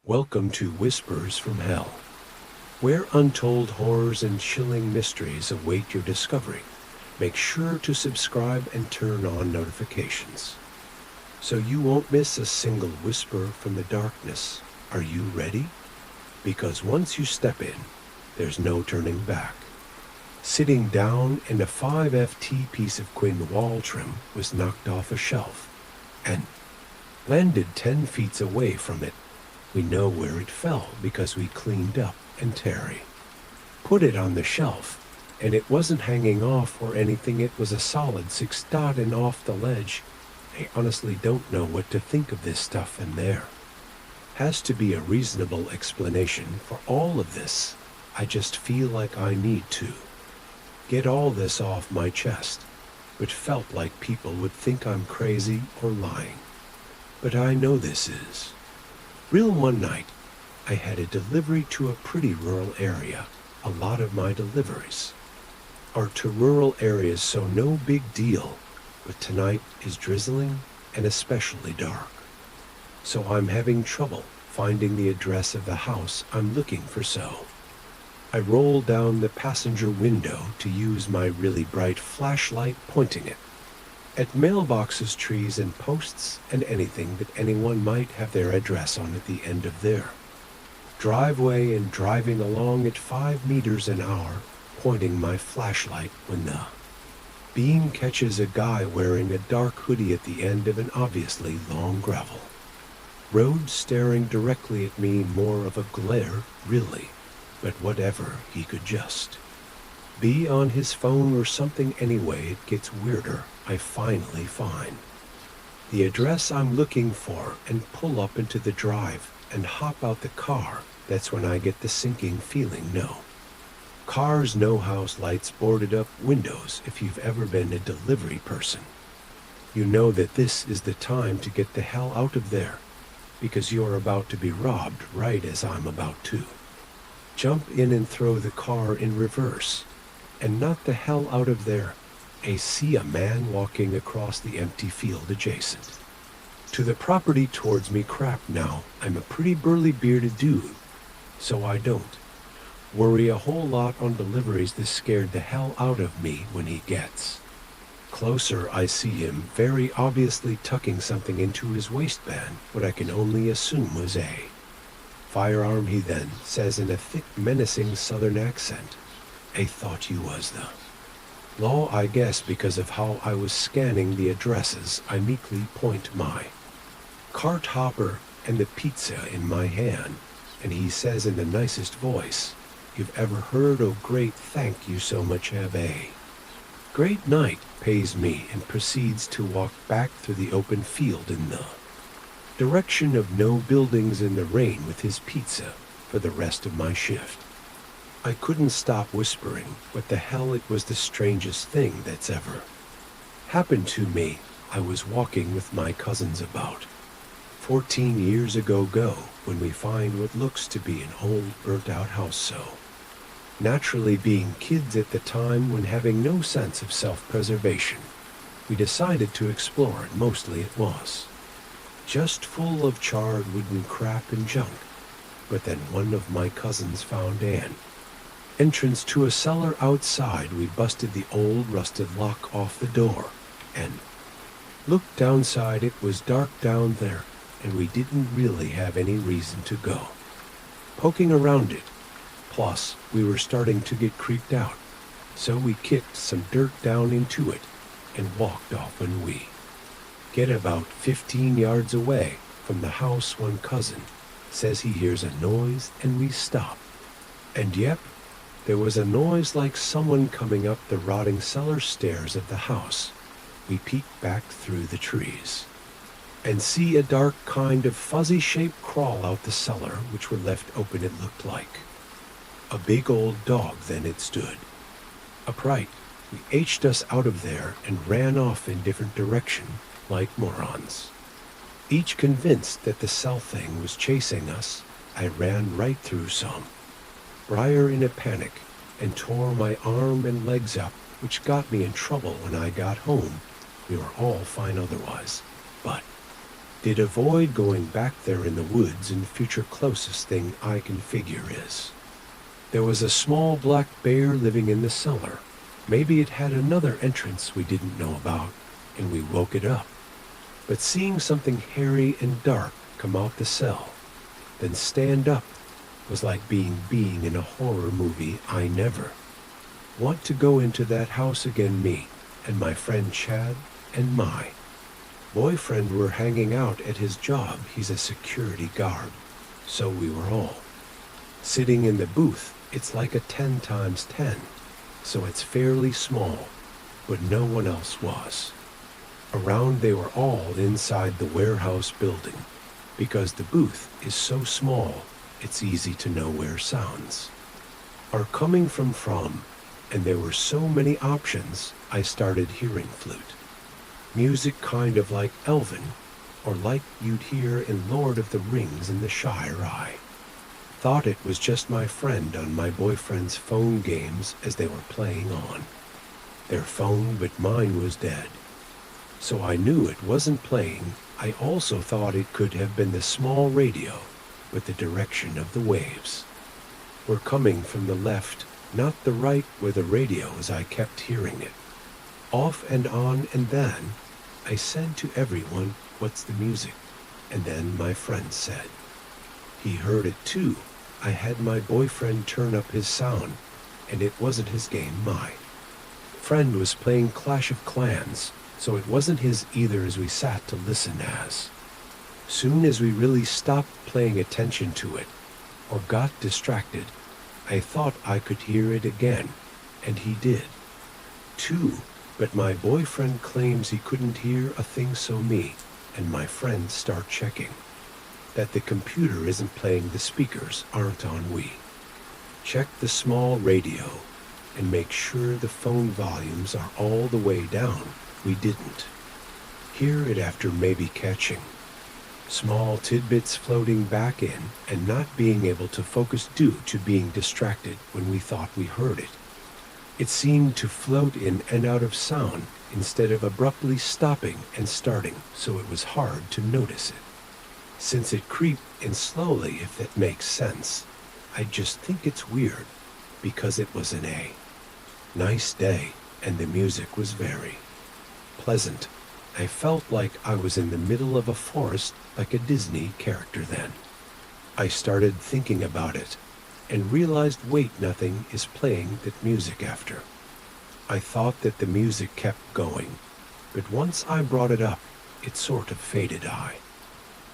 Welcome to Whispers from Hell, where untold horrors and chilling mysteries await your discovery. Make sure to subscribe and turn on notifications so you won't miss a single whisper from the darkness. Are you ready? Because once you step in, there's no turning back. Sitting down, and a 5ft piece of quin wall trim was knocked off a shelf and landed 10 feet away from it. We know where it fell because we cleaned up and Terry put it on the shelf, and it wasn't hanging off or anything. It was a solid 6 dot and off the ledge. I honestly don't know what to think of this stuff, and there has to be a reasonable explanation for all of this. I just feel like I need to get all this off my chest, but felt like people would think I'm crazy or lying. But I know this is real. One night, I had a delivery to a pretty rural area. A lot of my deliveries are to rural areas, so no big deal. But tonight is drizzling and especially dark. So I'm having trouble finding the address of the house I'm looking for. So I roll down the passenger window to use my really bright flashlight, pointing it at mailboxes, trees, and posts, and anything that anyone might have their address on at the end of their driveway, and driving along at 5 meters an hour, pointing my flashlight, when the beam catches a guy wearing a dark hoodie at the end of an obviously long gravel road, staring directly at me. More of a glare, really, but whatever, he could just be on his phone or something. Anyway, it gets weirder. I finally find the address I'm looking for and pull up into the drive and hop out the car. That's when I get the sinking feeling. No cars, no house, lights, boarded up windows. If you've ever been a delivery person, you know that this is the time to get the hell out of there, because you're about to be robbed right as I'm about to jump in and throw the car in reverse and knock the hell out of there. I see a man walking across the empty field adjacent to the property towards me. Crap, now I'm a pretty burly bearded dude, so I don't worry a whole lot on deliveries. This scared the hell out of me. When he gets closer, I see him very obviously tucking something into his waistband, what I can only assume was a firearm. He then says in a thick, menacing southern accent, "I thought you was the law." I guess because of how I was scanning the addresses, I meekly point my cart hopper and the pizza in my hand, and he says in the nicest voice you've ever heard, "Oh great, thank you so much, have a great night," pays me, and proceeds to walk back through the open field in the direction of no buildings in the rain with his pizza for the rest of my shift. I couldn't stop whispering what the hell. It was the strangest thing that's ever happened to me. I was walking with my cousins about 14 years ago, when we find what looks to be an old burnt-out house. So naturally, being kids at the time, when having no sense of self-preservation, we decided to explore it. Mostly it was just full of charred wooden crap and junk. But then one of my cousins found an entrance to a cellar outside. We busted the old rusted lock off the door and looked downside. It was dark down there, and we didn't really have any reason to go poking around it. Plus, we were starting to get creeped out, so we kicked some dirt down into it and walked off. When we get about 15 yards away from the house, one cousin says he hears a noise, and we stop. And yep, there was a noise like someone coming up the rotting cellar stairs of the house. We peek back through the trees and see a dark kind of fuzzy shape crawl out the cellar, which were left open. It looked like a big old dog. Then it stood upright. We H'd us out of there and ran off in different direction like morons, each convinced that the cell thing was chasing us. I ran right through some briar in a panic and tore my arm and legs up, which got me in trouble when I got home. We were all fine otherwise, but Did avoid going back there in the woods, and future closest thing I can figure is there was a small black bear living in the cellar. Maybe it had another entrance we didn't know about, and we woke it up. But seeing something hairy and dark come out the cell, then stand up, was like being in a horror movie. I never want to go into that house again. Me and my friend Chad and my boyfriend were hanging out at his job. He's a security guard. So we were all sitting in the booth. It's like a 10 times 10, so it's fairly small, but no one else was around. They were all inside the warehouse building. Because the booth is so small, it's easy to know where sounds are coming from, and there were so many options. I started hearing flute music, kind of like Elven, or like you'd hear in Lord of the Rings in the Shire. I thought it was just my friend on my boyfriend's phone games as they were playing on their phone, but mine was dead. So I knew it wasn't playing. I also thought it could have been the small radio, but the direction of the waves were coming from the left, not the right where the radio was. I kept hearing it off and on, and then I said to everyone, "What's the music?" And then my friend said he heard it too. I had my boyfriend turn up his sound, and it wasn't his game. My friend was playing Clash of Clans, so it wasn't his either. As we sat to listen, as soon as we really stopped paying attention to it or got distracted, I thought I could hear it again, and he did too. But my boyfriend claims he couldn't hear a thing, so me and my friend start checking that the computer isn't playing, the speakers aren't on. We check the small radio and make sure the phone volumes are all the way down. We didn't hear it after maybe catching small tidbits floating back in and not being able to focus due to being distracted when we thought we heard it. It seemed to float in and out of sound instead of abruptly stopping and starting, so it was hard to notice it since it creeped in slowly, if that makes sense. I just think it's weird because it was a nice day and the music was very pleasant. I felt like I was in the middle of a forest, like a Disney character. Then I started thinking about it and realized, wait, nothing is playing that music after. I thought that the music kept going, but once I brought it up, it sort of faded. I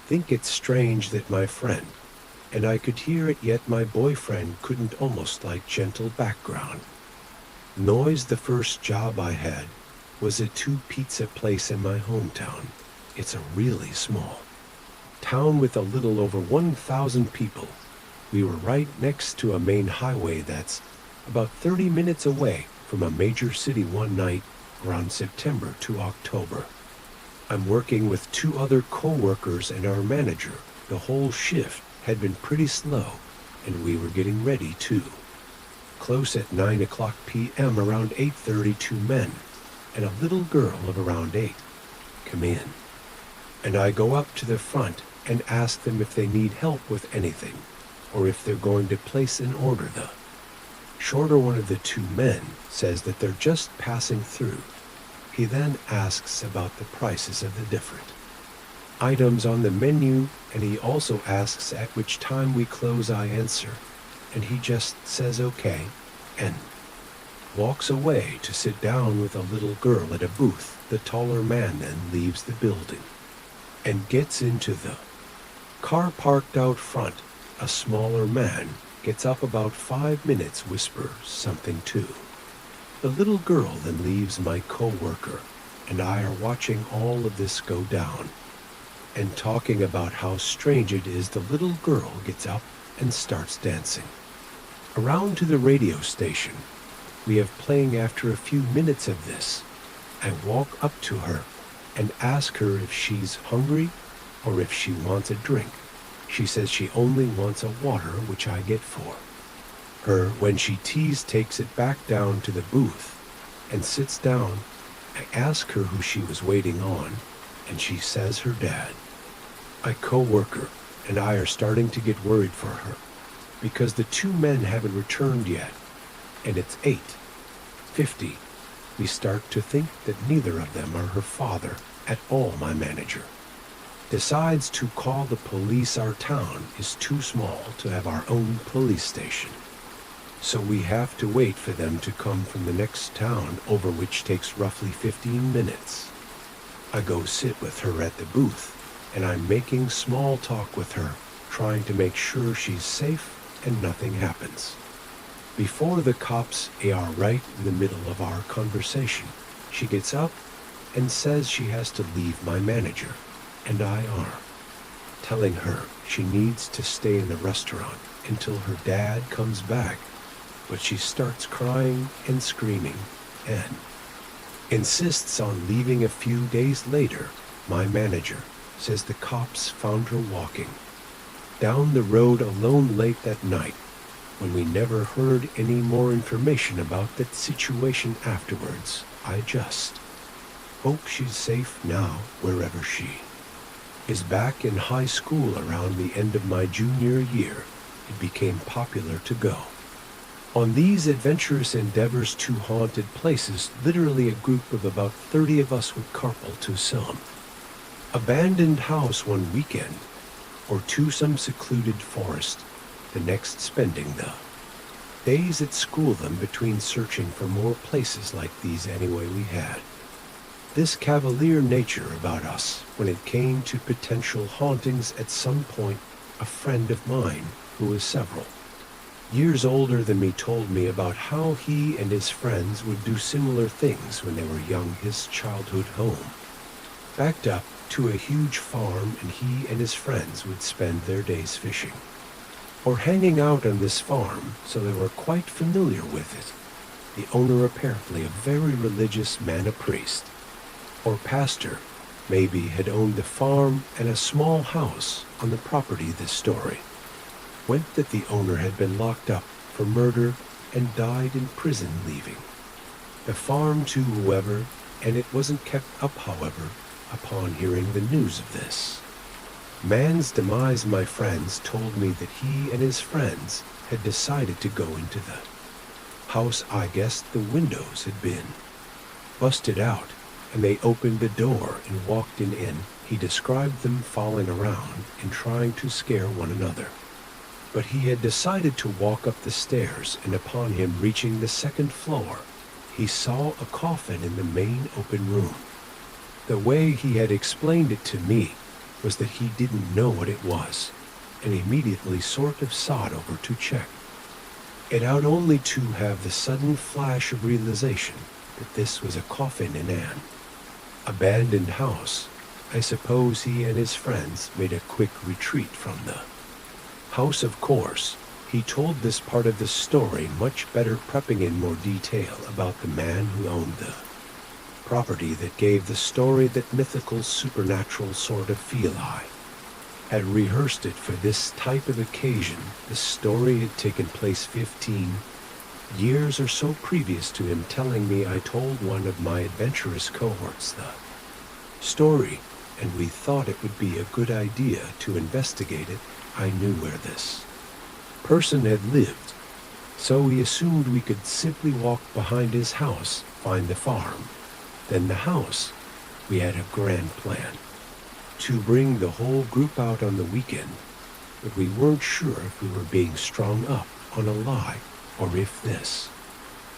think it's strange that my friend and I could hear it, yet my boyfriend couldn't. Almost like gentle background noise. The first job I had was a 2-pizza place in my hometown. It's a really small town with a little over 1,000 people. We were right next to a main highway that's about 30 minutes away from a major city. One night around September to October, I'm working with 2 other co-workers and our manager. The whole shift had been pretty slow, and we were getting ready to close at 9 o'clock p.m. Around 8:30, 2 men and a little girl of around 8 come in, and I go up to the front and ask them if they need help with anything or if they're going to place an order. The shorter one of the 2 men says that they're just passing through. He then asks about the prices of the different items on the menu, and he also asks at which time we close. I answer, and he just says okay, and walks away to sit down with a little girl at a booth. The taller man then leaves the building and gets into the car parked out front. A smaller man gets up about 5 minutes, whispers something to the little girl, then leaves. My co-worker and I are watching all of this go down and talking about how strange it is. The little girl gets up and starts dancing around to the radio station we have playing. After a few minutes of this, I walk up to her and ask her if she's hungry or if she wants a drink. She says she only wants a water, which I get for her. When she takes it back down to the booth and sits down, I ask her who she was waiting on, and she says her dad. A co-worker and I are starting to get worried for her because the two men haven't returned yet, and it's 8:50. We start to think that neither of them are her father at all. My manager decides to call the police. Our town is too small to have our own police station, so we have to wait for them to come from the next town over, which takes roughly 15 minutes. I go sit with her at the booth, and I'm making small talk with her, trying to make sure she's safe and nothing happens. Before the cops are right in the middle of our conversation, she gets up and says she has to leave. My manager and I are telling her she needs to stay in the restaurant until her dad comes back, but she starts crying and screaming and insists on leaving. A few days later, my manager says the cops found her walking down the road alone late that night, when we never heard any more information about that situation afterwards. I just hope she's safe now, wherever she is. Back in high school, around the end of my junior year, it became popular to go on these adventurous endeavors to haunted places. Literally a group of about 30 of us would carpool to some abandoned house one weekend, or to some secluded forest the next, spending the days at school them between, searching for more places like these. Anyway, we had this cavalier nature about us when it came to potential hauntings. At some point, a friend of mine who was several years older than me told me about how he and his friends would do similar things when they were young. His childhood home backed up to a huge farm, and he and his friends would spend their days fishing or hanging out on this farm, so they were quite familiar with it. The owner, apparently a very religious man, a priest or pastor maybe, had owned the farm and a small house on the property. This story went that the owner had been locked up for murder and died in prison, leaving the farm to whoever, and it wasn't kept up. However, upon hearing the news of this man's demise, my friends told me that he and his friends had decided to go into the house. I guess the windows had been busted out, and they opened the door and walked in. He described them falling around and trying to scare one another, but he had decided to walk up the stairs, and upon him reaching the second floor, he saw a coffin in the main open room. The way he had explained it to me was that he didn't know what it was, and immediately sort of sought over to check it out, only to have the sudden flash of realization that this was a coffin in an abandoned house. I suppose he and his friends made a quick retreat from the house. Of course, he told this part of the story much better, prepping in more detail about the man who owned the property that gave the story that mythical, supernatural sort of feel. I had rehearsed it for this type of occasion. The story had taken place 15 years or so previous to him telling me. I told one of my adventurous cohorts the story, and we thought it would be a good idea to investigate it. I knew where this person had lived, so we assumed we could simply walk behind his house, find the farm, then the house. We had a grand plan to bring the whole group out on the weekend, but we weren't sure if we were being strung up on a lie or if this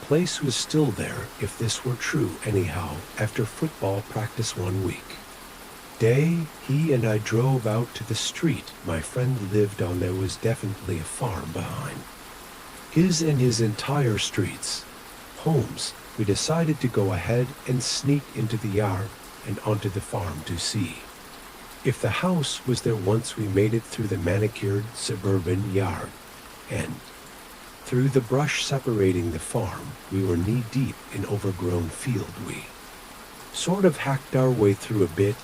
place was still there, if this were true. Anyhow, after football practice one week day, he and I drove out to the street my friend lived on. There was definitely a farm behind his and his entire street's homes. We decided to go ahead and sneak into the yard and onto the farm to see if the house was there. Once we made it through the manicured suburban yard and through the brush separating the farm, we were knee-deep in overgrown field. We sort of hacked our way through a bit,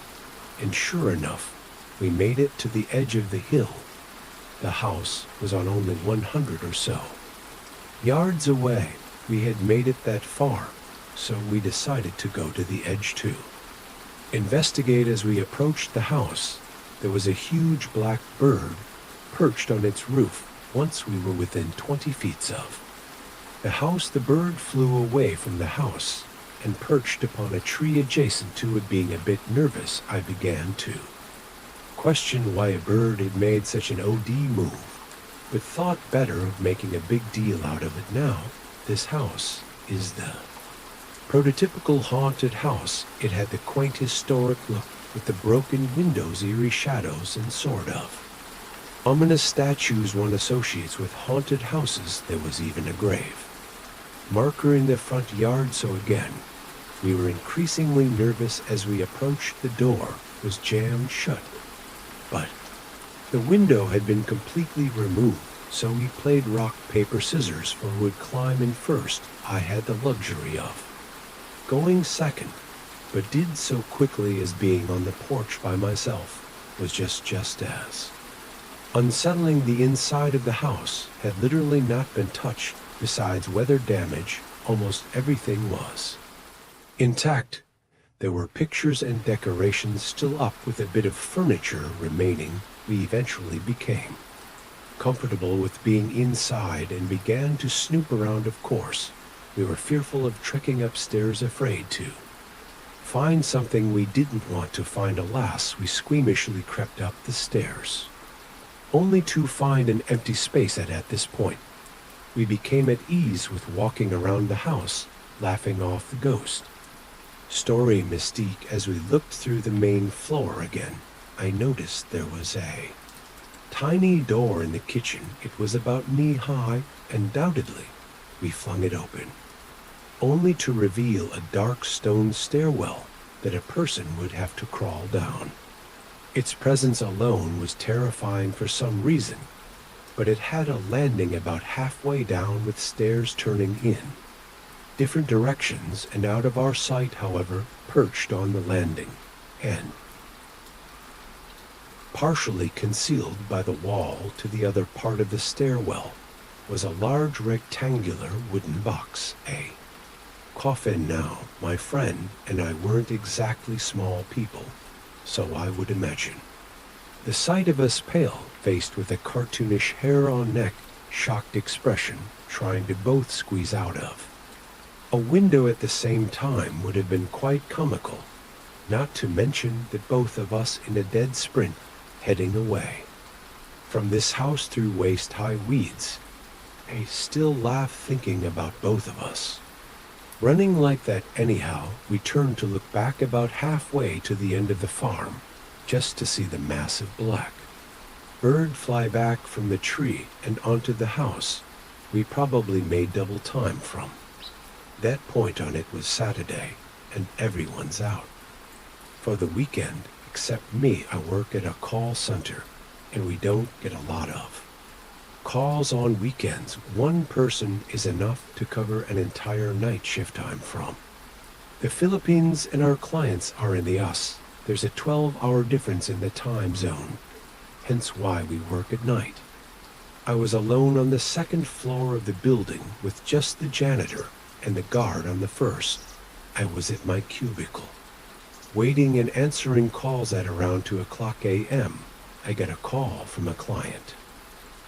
and sure enough, we made it to the edge of the hill. The house was on only 100 or so yards away. We had made it that far, so we decided to go to the edge to investigate. As we approached the house, There was a huge black bird perched on its roof once we were within 20 feet of the house. The bird flew away from the house and perched upon a tree adjacent to it. Being a bit nervous, I began to question why a bird had made such an OD move, but thought better of making a big deal out of it. Now, this house is the prototypical haunted house. It had the quaint historic look with the broken windows, eerie shadows, and sort of ominous statues one associates with haunted houses. There was even a grave marker in the front yard. So again, we were increasingly nervous as we approached. The door was jammed shut, but the window had been completely removed, so we played rock, paper, scissors for who would climb in first. I had the luxury of going second, but did so quickly as being on the porch by myself was just as unsettling. The inside of the house had literally not been touched. Besides weather damage, almost everything was intact. There were pictures and decorations still up, with a bit of furniture remaining. We eventually became comfortable with being inside and began to snoop around. Of course, we were fearful of trekking upstairs, afraid to find something we didn't want to find. Alas, we squeamishly crept up the stairs, only to find an empty space. At this point, we became at ease with walking around the house, laughing off the ghost story mystique. As we looked through the main floor again, I noticed there was a tiny door in the kitchen. It was about knee-high. Undoubtedly, we flung it open, only to reveal a dark stone stairwell that a person would have to crawl down. Its presence alone was terrifying for some reason, but it had a landing about halfway down with stairs turning in different directions and out of our sight. However, perched on the landing and partially concealed by the wall to the other part of the stairwell was a large rectangular wooden box, a coffin. Now, my friend and I weren't exactly small people, so I would imagine the sight of us pale-faced with a cartoonish hair-on-neck, shocked expression, trying to both squeeze out of a window at the same time would have been quite comical, not to mention that both of us in a dead sprint heading away from this house through waist-high weeds. I still laugh thinking about both of us running like that. Anyhow, we turned to look back about halfway to the end of the farm, just to see the massive black bird fly back from the tree and onto the house. We probably made double time from that point on. It was Saturday, and everyone's out for the weekend except me. I work at a call center, and we don't get a lot of calls on weekends. One person is enough to cover an entire night shift. I'm from the Philippines, and our clients are in the US. There's a 12-hour difference in the time zone, hence why we work at night. I was alone on the second floor of the building with just the janitor and the guard on the first. I was at my cubicle, waiting and answering calls. At around 2:00 a.m., I got a call from a client.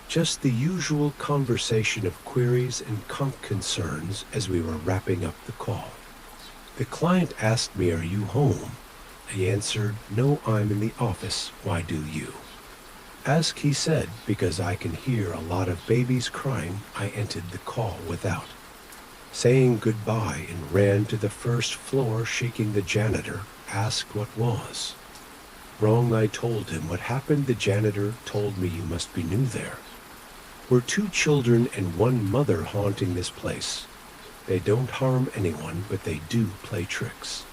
Just the usual conversation of queries and concerns as we were wrapping up the call. The client asked me, "Are you home?" I answered, "No, I'm in the office. Why do you ask?" He said, "Because I can hear a lot of babies crying." I entered the call without saying goodbye and ran to the first floor, shaking the janitor, asked what was wrong. I told him what happened. The janitor told me, "You must be new there. We're 2 children and 1 mother haunting this place. They don't harm anyone, but they do play tricks.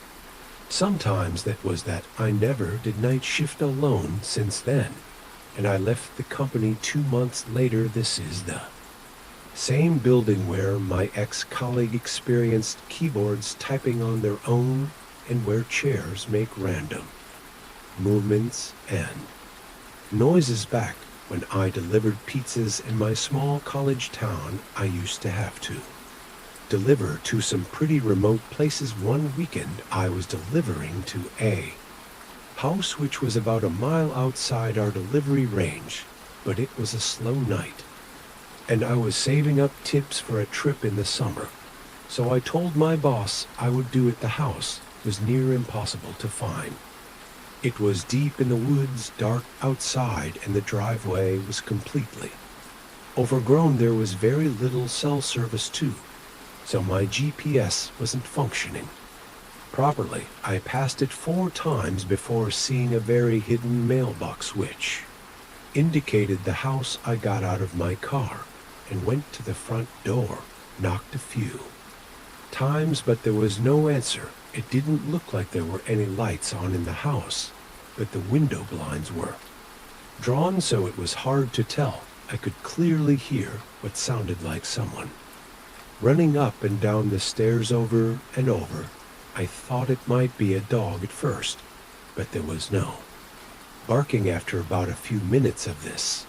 Sometimes that was that. I never did night shift alone since then, and I left the company 2 months later. This is the same building where my ex-colleague experienced keyboards typing on their own and where chairs make random movements and noises. Back when I delivered pizzas in my small college town, I used to have to deliver to some pretty remote places. One weekend I was delivering to a house which was about a mile outside our delivery range, but it was a slow night, and I was saving up tips for a trip in the summer, so I told my boss I would do it. The house was near impossible to find. It was deep in the woods, dark outside, and the driveway was completely overgrown. There was very little cell service too, so my GPS wasn't functioning properly. I passed it 4 times before seeing a very hidden mailbox which indicated the house. I got out of my car and went to the front door, knocked a few times, but there was no answer. It didn't look like there were any lights on in the house, but the window blinds were drawn, so it was hard to tell. I could clearly hear what sounded like someone running up and down the stairs over and over. I thought it might be a dog at first, but there was no barking. After about a few minutes of this,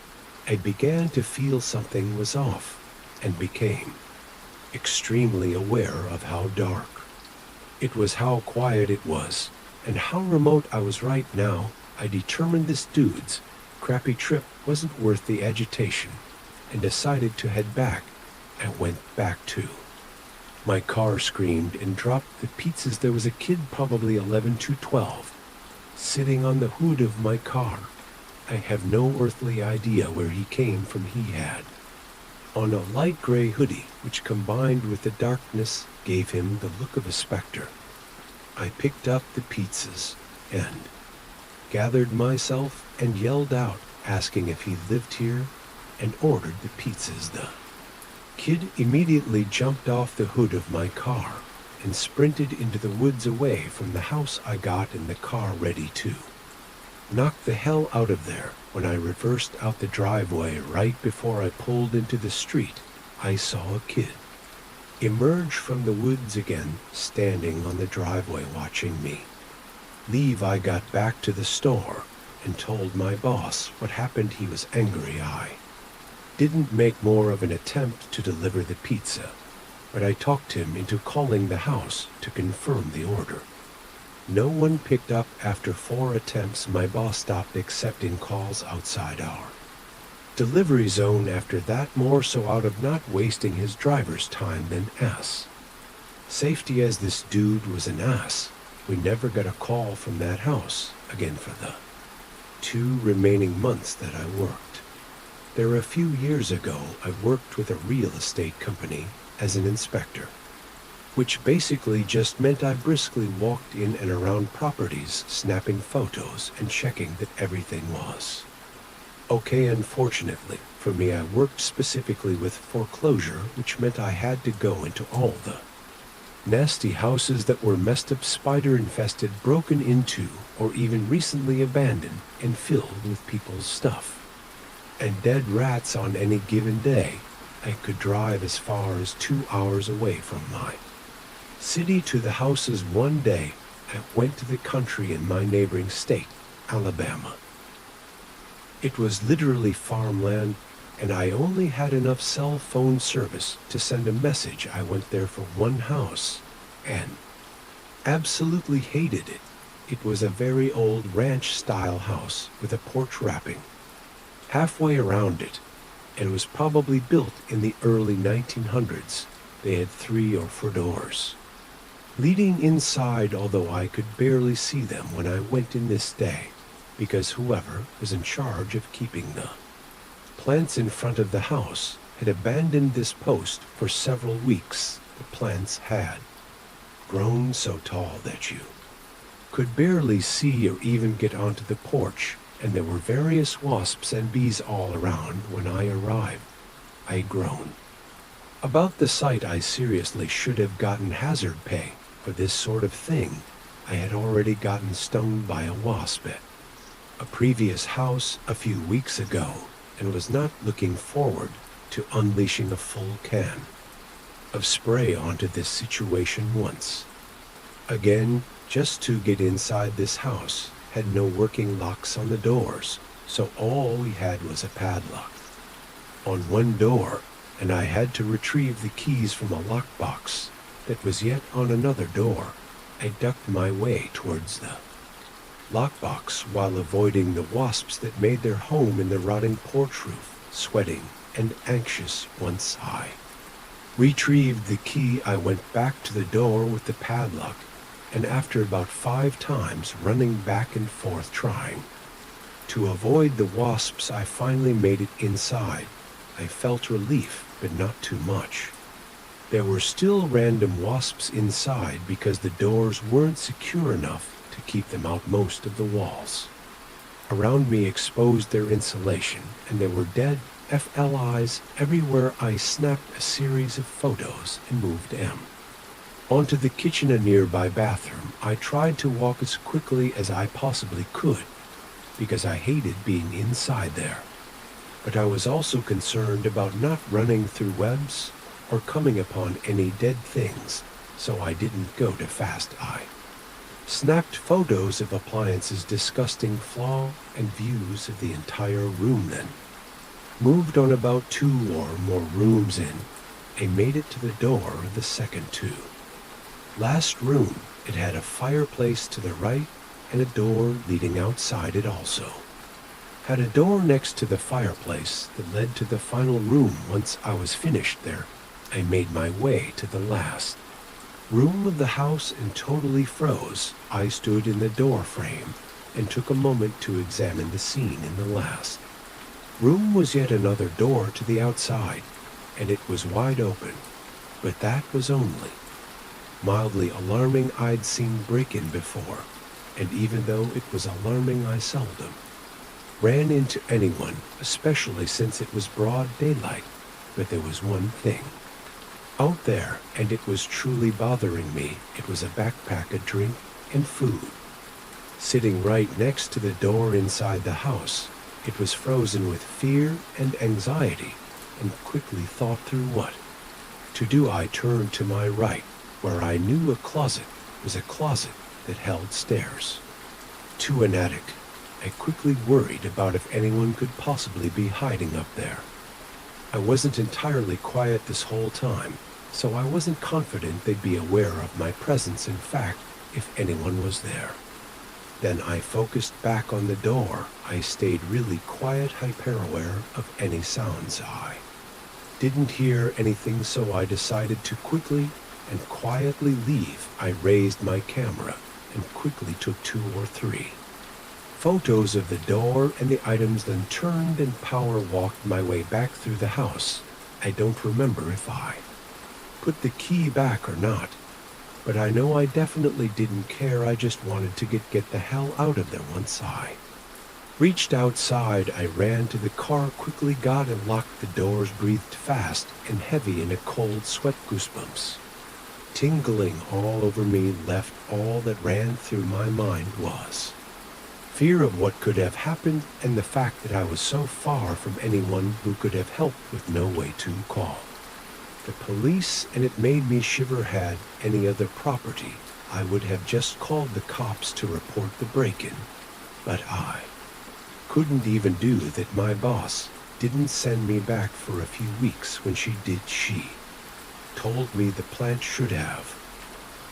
I began to feel something was off and became extremely aware of how dark it was, how quiet it was, and how remote I was. Right now, I determined this dude's crappy trip wasn't worth the agitation and decided to head back. I went back to my car, screamed, and dropped the pizzas. There was a kid, probably 11 to 12, sitting on the hood of my car. I have no earthly idea where he came from. He had on a light gray hoodie, which combined with the darkness gave him the look of a specter. I picked up the pizzas and gathered myself and yelled out, asking if he lived here, and ordered the pizzas. The kid immediately jumped off the hood of my car and sprinted into the woods away from the house. I got in the car ready to knock the hell out of there. When I reversed out the driveway right before I pulled into the street, I saw a kid emerge from the woods again, standing on the driveway watching me leave. I got back to the store and told my boss what happened. He was angry. I didn't make more of an attempt to deliver the pizza, but I talked him into calling the house to confirm the order. No one picked up. After 4 attempts, my boss stopped accepting calls outside our delivery zone after that, more so out of not wasting his driver's time than safety, as this dude was an ass. We never got a call from that house again for the 2 remaining months that I worked there. A few years ago, I worked with a real estate company as an inspector, which basically just meant I briskly walked in and around properties, snapping photos and checking that everything was okay. Unfortunately for me, I worked specifically with foreclosure, which meant I had to go into all the nasty houses that were messed up, spider-infested, broken into, or even recently abandoned and filled with people's stuff and dead rats. On any given day, I could drive as far as 2 hours away from my city to the houses. One day, I went to the country in my neighboring state, Alabama. It was literally farmland, and I only had enough cell phone service to send a message. I went there for one house and absolutely hated it. It was a very old ranch-style house with a porch wrapping halfway around it, and was probably built in the early 1900s. They had 3 or 4 doors leading inside, although I could barely see them when I went in this day, because whoever was in charge of keeping the plants in front of the house had abandoned this post for several weeks. The plants had grown so tall that you could barely see or even get onto the porch, and there were various wasps and bees all around. When I arrived, I had grown about the site. I seriously should have gotten hazard pay for this sort of thing. I had already gotten stung by a wasp at a previous house a few weeks ago, and was not looking forward to unleashing a full can of spray onto this situation once again. Just to get inside this house had no working locks on the doors, so all we had was a padlock on one door, and I had to retrieve the keys from a lockbox that was yet on another door. I ducked my way towards the lockbox while avoiding the wasps that made their home in the rotting porch roof, sweating and anxious once I retrieved the key. I went back to the door with the padlock, and after about 5 times running back and forth trying to avoid the wasps, I finally made it inside. I felt relief, but not too much. There were still random wasps inside because the doors weren't secure enough to keep them out most of the walls. Around me exposed their insulation, and there were dead FLIs everywhere. I snapped a series of photos and moved M onto the kitchen, a nearby bathroom. I tried to walk as quickly as I possibly could because I hated being inside there. But I was also concerned about not running through webs or coming upon any dead things, so I didn't go too fast. I snapped photos of appliances, disgusting flaw, and views of the entire room, then moved on about 2 or more rooms in. I made it to the door of the second to last room. It had a fireplace to the right and a door leading outside. It also had a door next to the fireplace that led to the final room. Once I was finished there, I made my way to the last room of the house and totally froze. I stood in the door frame and took a moment to examine the scene. In the last room was yet another door to the outside, and it was wide open, but that was only mildly alarming. I'd seen break-in before, and even though it was alarming, I seldom ran into anyone, especially since it was broad daylight. But there was one thing out there, and it was truly bothering me. It was a backpack, a drink, and food sitting right next to the door inside the house. It was frozen with fear and anxiety, and quickly thought through what to do. I turned to my right, where I knew a closet was a closet that held stairs to an attic. I quickly worried about if anyone could possibly be hiding up there. I wasn't entirely quiet this whole time, so I wasn't confident they'd be aware of my presence. In fact, if anyone was there. Then I focused back on the door. I stayed really quiet, hyper-aware of any sounds. I didn't hear anything, so I decided to quickly and quietly leave. I raised my camera and quickly took 2 or 3 photos of the door and the items, then turned and power walked my way back through the house. I don't remember if I put the key back or not, but I know I definitely didn't care. I just wanted to get the hell out of there. Once I reached outside, I ran to the car, quickly got and locked the doors, breathed fast and heavy in a cold sweat, goosebumps tingling all over me. Left, all that ran through my mind was fear of what could have happened, and the fact that I was so far from anyone who could have helped, with no way to call the police, and it made me shiver. Had any other property, I would have just called the cops to report the break-in, but I couldn't even do that. My boss didn't send me back for a few weeks. When she did, she told me the plant should have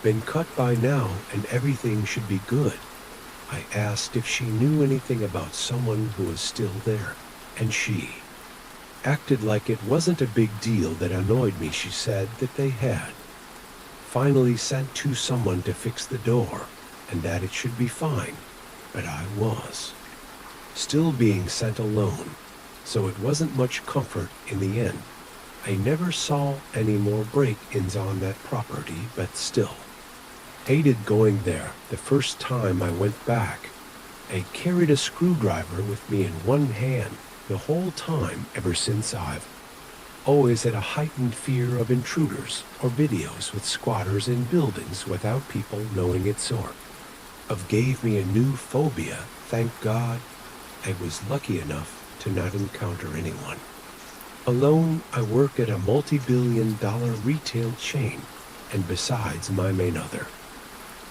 been cut by now and everything should be good. I asked if she knew anything about someone who was still there, and she acted like it wasn't a big deal. That annoyed me. She said that they had finally sent to someone to fix the door and that it should be fine, but I was still being sent alone, so it wasn't much comfort in the end. I never saw any more break-ins on that property, but still hated going there. The first time I went back, I carried a screwdriver with me in one hand the whole time. Ever since, I've always had a heightened fear of intruders or videos with squatters in buildings without people knowing it. Sort of gave me a new phobia. Thank God I was lucky enough to not encounter anyone. Alone, I work at a multi-billion-dollar retail chain, and besides my main other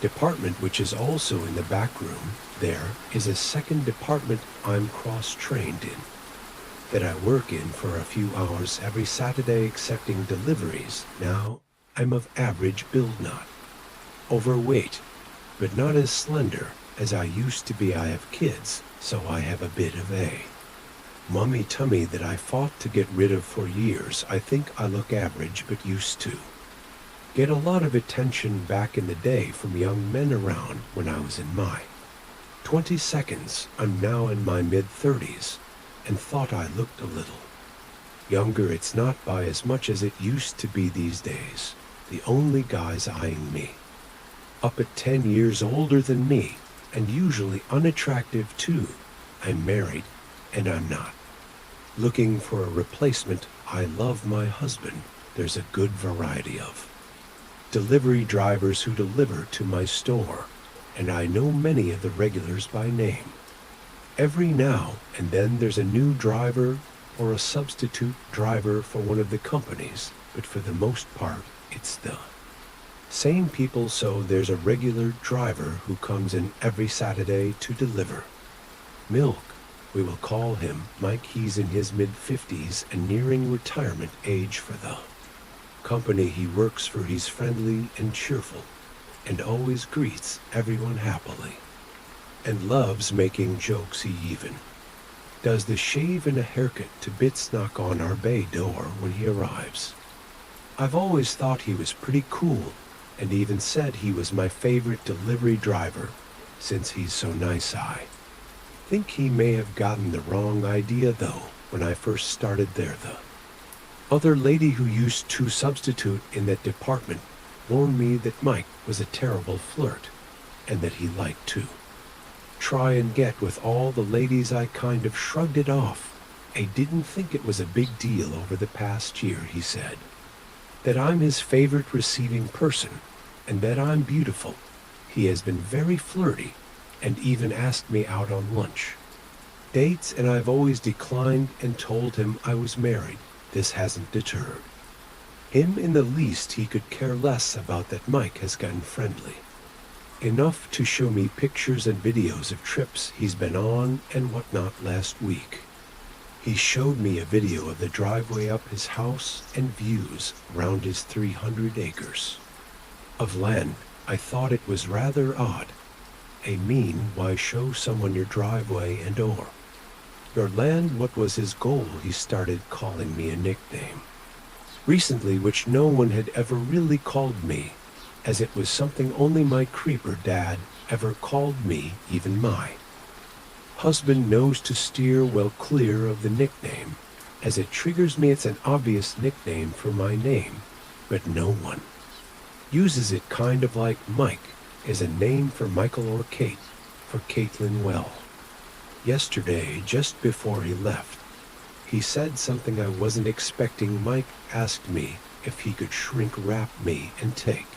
department, which is also in the back room, there is a second department I'm cross-trained in that I work in for a few hours every Saturday, accepting deliveries. Now, I'm of average build, not overweight, but not as slender As I used to be, I have kids, so I have a bit of a mummy tummy that I fought to get rid of for years. I think I look average, but used to get a lot of attention back in the day from young men around when I was in my 22nd. I'm now in my mid-30s and thought I looked a little younger. It's not by as much as it used to be these days. The only guys eyeing me up at 10 years older than me, and usually unattractive too. I'm married, and I'm not looking for a replacement. I love my husband. There's a good variety of delivery drivers who deliver to my store, and I know many of the regulars by name. Every now and then there's a new driver or a substitute driver for one of the companies, but for the most part, it's the same people. So there's a regular driver who comes in every Saturday to deliver milk. We will call him Mike. He's in his mid-50s and nearing retirement age for the company he works for. He's friendly and cheerful and always greets everyone happily and loves making jokes. He even does the shave and a haircut to bits. Knock on our bay door when he arrives. I've always thought he was pretty cool, and even said he was my favorite delivery driver since he's so nice. I think he may have gotten the wrong idea though. When I first started there, the other lady who used to substitute in that department warned me that Mike was a terrible flirt and that he liked to try and get with all the ladies. I kind of shrugged it off. I didn't think it was a big deal. Over the past year, he said that I'm his favorite receiving person and that I'm beautiful. He has been very flirty and even asked me out on lunch dates, and I've always declined and told him I was married. This hasn't deterred him in the least. He could care less about that. Mike has gotten friendly enough to show me pictures and videos of trips he's been on and whatnot. Last week, he showed me a video of the driveway up his house and views around his 300 acres of land. I thought it was rather odd. I mean, why show someone your driveway and or your land? What was his goal? He started calling me a nickname recently, which no one had ever really called me, as it was something only my creeper dad ever called me. Even my husband knows to steer well clear of the nickname, as it triggers me. It's an obvious nickname for my name, but no one uses it. Kind of like Mike is a name for Michael or Kate for Caitlin. Well, yesterday, just before he left, he said something I wasn't expecting. Mike asked me if he could shrink wrap me and take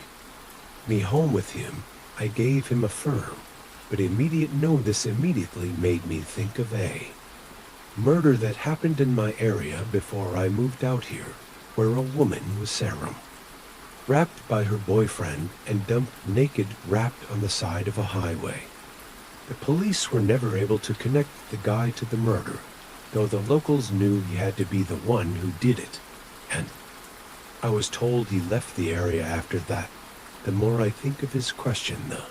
me home with him. I gave him a firm but immediate no. This immediately made me think of a murder that happened in my area before I moved out here, where a woman was serum wrapped by her boyfriend and dumped naked, wrapped on the side of a highway. The police were never able to connect the guy to the murder, though the locals knew he had to be the one who did it, and I was told he left the area after that. The more I think of his question, the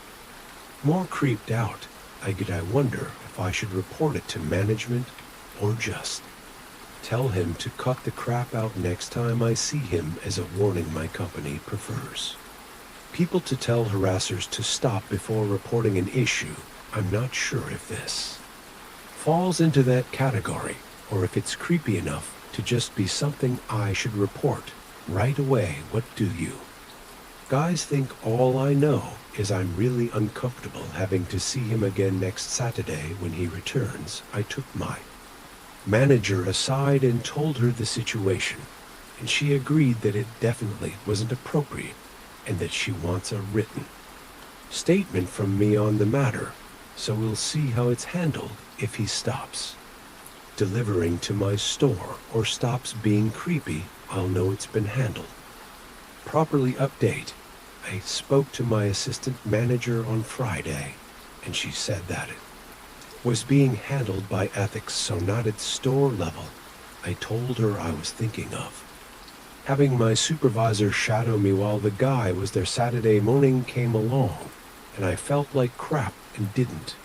more creeped out I get. I wonder if I should report it to management or just tell him to cut the crap out next time I see him. As a warning, my company prefers people to tell harassers to stop before reporting an issue. I'm not sure if this falls into that category or if it's creepy enough to just be something I should report right away. What do you guys think? All I know is I'm really uncomfortable having to see him again next Saturday when he returns. I took my manager aside and told her the situation, and she agreed that it definitely wasn't appropriate and that she wants a written statement from me on the matter. So we'll see how it's handled. If he stops delivering to my store or stops being creepy, I'll know it's been handled properly. Update: I spoke to my assistant manager on Friday, and she said that it was being handled by ethics, so not at store level. I told her I was thinking of having my supervisor shadow me while the guy was there. Saturday morning came along, and I felt like crap and didn't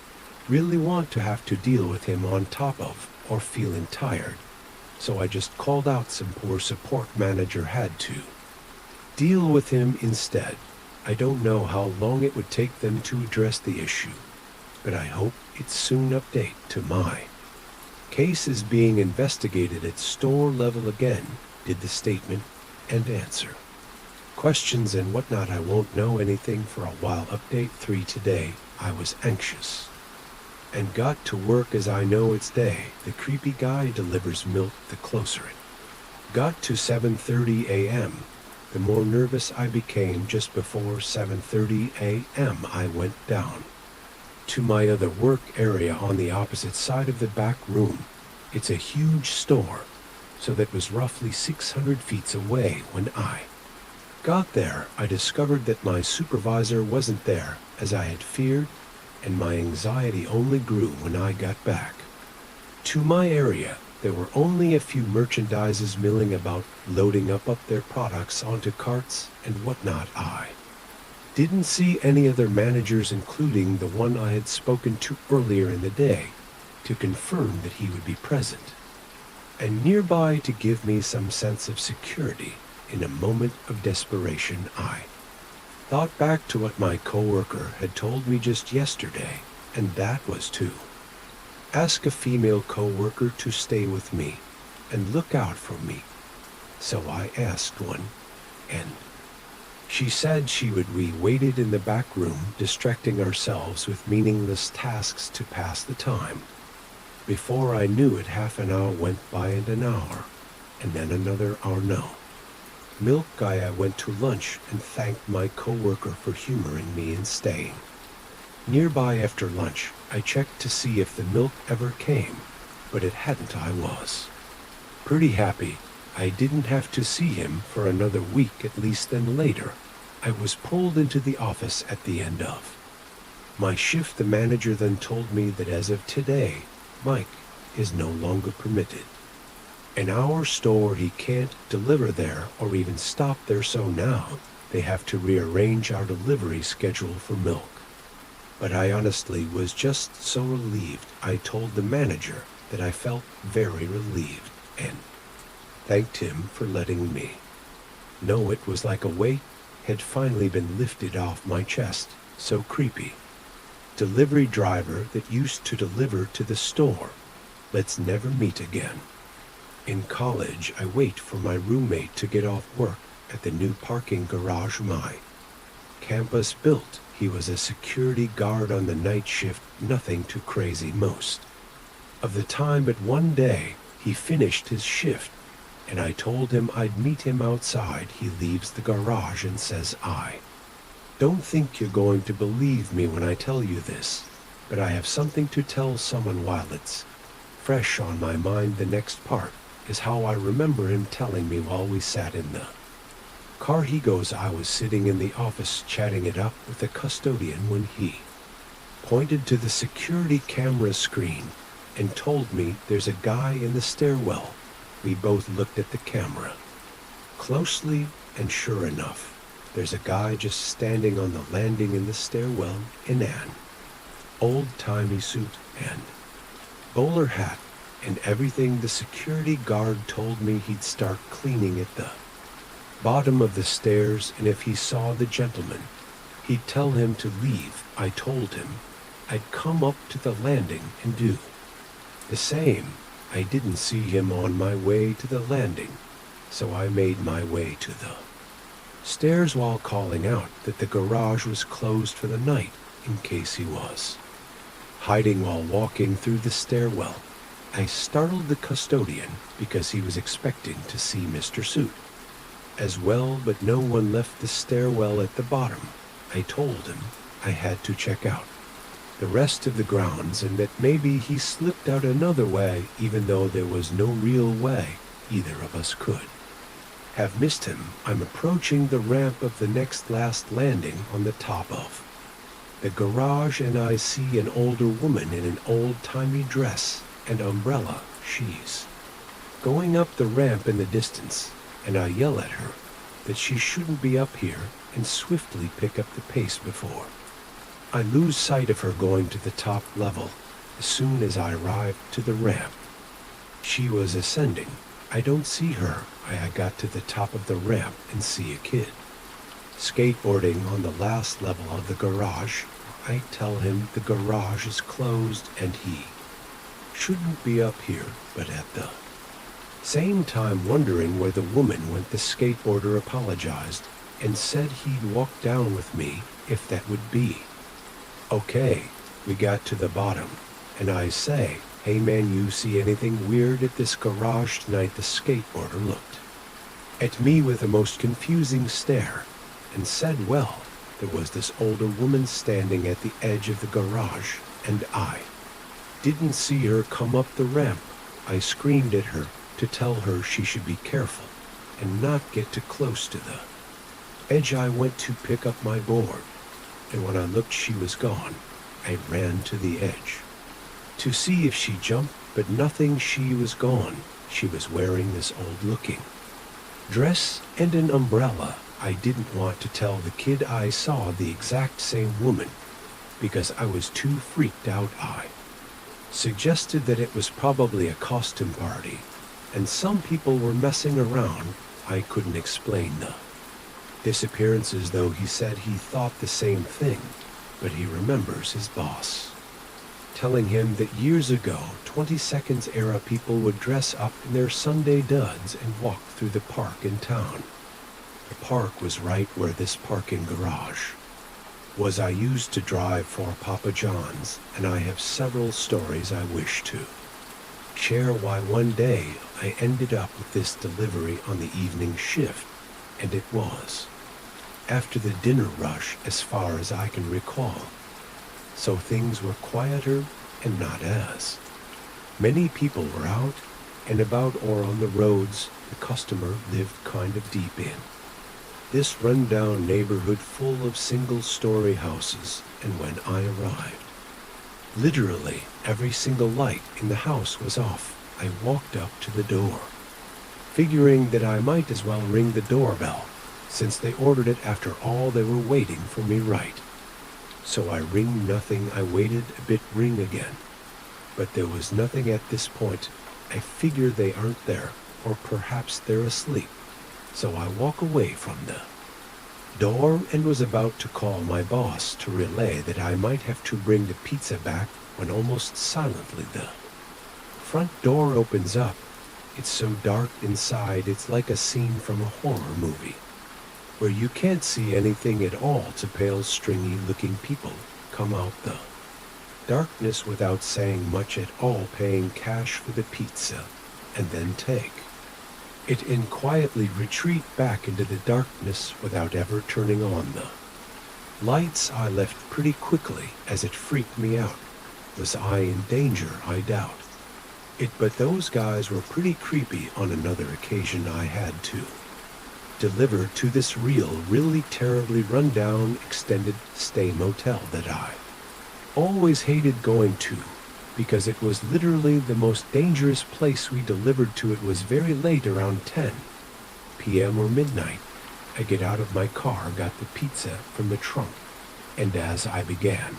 really want to have to deal with him on top of or feeling tired, so I just called out some poor support manager had to deal with him instead. I don't know how long it would take them to address the issue, but I hope it's soon update to my case is being investigated at store level again, did the statement and answer questions and whatnot. I won't know anything for a while. Update 3 today. I was anxious and got to work as I know it's day. The creepy guy delivers milk the closer it got to 7:30 a.m. The more nervous I became. Just before 7:30 a.m. I went down to my other work area on the opposite side of the back room. It's a huge store, so that was roughly 600 feet away. When I got there, I discovered that my supervisor wasn't there, as I had feared, and my anxiety only grew when I got back to my area. There were only a few merchandisers milling about, loading up their products onto carts and whatnot. I didn't see any other managers, including the one I had spoken to earlier in the day, to confirm that he would be present and nearby to give me some sense of security. In a moment of desperation, I thought back to what my coworker had told me just yesterday, and that was to ask a female coworker to stay with me and look out for me. So I asked one, and she said she would. We waited in the back room, distracting ourselves with meaningless tasks to pass the time. Before I knew it, half an hour went by, and an hour, and then another hour. No milk guy. I went to lunch and thanked my coworker for humoring me and staying nearby. After lunch, I checked to see if the milk ever came, but it hadn't. I was pretty happy I didn't have to see him for another week at least. Then later, I was pulled into the office at the end of my shift. The manager then told me that as of today, Mike is no longer permitted in our store. He can't deliver there or even stop there, so now they have to rearrange our delivery schedule for milk. But I honestly was just so relieved. I told the manager that I felt very relieved and thanked him for letting me know. It was like a weight had finally been lifted off my chest. So creepy. Delivery driver that used to deliver to the store, let's never meet again. In college, I wait for my roommate to get off work at the new parking garage my campus built. He was a security guard on the night shift, nothing too crazy most of the time, but one day he finished his shift and I told him I'd meet him outside. He leaves the garage and says, "I don't think you're going to believe me when I tell you this, but I have something to tell someone while it's fresh on my mind." The next part is how I remember him telling me while we sat in the car. He goes, "I was sitting in the office chatting it up with the custodian when he pointed to the security camera screen and told me there's a guy in the stairwell." We both looked at the camera closely, and sure enough, there's a guy just standing on the landing in the stairwell in an old-timey suit and bowler hat and everything. The security guard told me he'd start cleaning at the bottom of the stairs, and if he saw the gentleman, he'd tell him to leave. I told him I'd come up to the landing and do the same. I didn't see him on my way to the landing, so I made my way to the stairs while calling out that the garage was closed for the night in case he was hiding. While walking through the stairwell, I startled the custodian because he was expecting to see Mr. Suit as well, but no one left the stairwell at the bottom. I told him I had to check out the rest of the grounds and that maybe he slipped out another way, even though there was no real way either of us could have missed him. I'm approaching the ramp of the next last landing on the top of the garage, and I see an older woman in an old-timey dress and umbrella. She's going up the ramp in the distance, and I yell at her that she shouldn't be up here and swiftly pick up the pace before I lose sight of her going to the top level as soon as I arrived to the ramp. She was ascending. I don't see her. I got to the top of the ramp and see a kid skateboarding on the last level of the garage. I tell him the garage is closed and he shouldn't be up here, but at the same time wondering where the woman went. The skateboarder apologized and said he'd walk down with me if that would be okay. We got to the bottom, and I say, "Hey man, you see anything weird at this garage tonight?" The skateboarder looked at me with the most confusing stare and said, "Well, there was this older woman standing at the edge of the garage, and I didn't see her come up the ramp." I screamed at her to tell her she should be careful and not get too close to the edge. I went to pick up my board, and when I looked, she was gone. I ran to the edge to see if she jumped, but nothing. She was gone. She was wearing this old-looking dress and an umbrella. I didn't want to tell the kid I saw the exact same woman because I was too freaked out. I suggested that it was probably a costume party and some people were messing around. I couldn't explain the disappearances, though he said he thought the same thing, but he remembers his boss telling him that years ago, 20 Seconds era people would dress up in their Sunday duds and walk through the park in town. The park was right where this parking garage was. I used to drive for Papa John's, and I have several stories I wish to share why one day I ended up with this delivery on the evening shift, and it was after the dinner rush as far as I can recall. So things were quieter and not as many people were out and about or on the roads. The customer lived kind of deep in this rundown neighborhood full of single-story houses, and when I arrived, literally every single light in the house was off. I walked up to the door, figuring that I might as well ring the doorbell, since they ordered it. After all, they were waiting for me, right? So I ring, nothing. I waited a bit, ring again, but there was nothing at this point. I figure they aren't there, or perhaps they're asleep. So I walk away from the door and was about to call my boss to relay that I might have to bring the pizza back when almost silently the front door opens up. It's so dark inside, it's like a scene from a horror movie where you can't see anything at all. To pale, stringy-looking people come out the darkness without saying much at all, paying cash for the pizza, and then take it and quietly retreat back into the darkness without ever turning on the lights. I left pretty quickly as it freaked me out. Was I in danger? I doubt it, but those guys were pretty creepy. On another occasion, I had to deliver to this really terribly rundown extended stay motel that I always hated going to, because it was literally the most dangerous place we delivered to. It was very late, around 10 p.m. or midnight. I get out of my car, got the pizza from the trunk, and as I began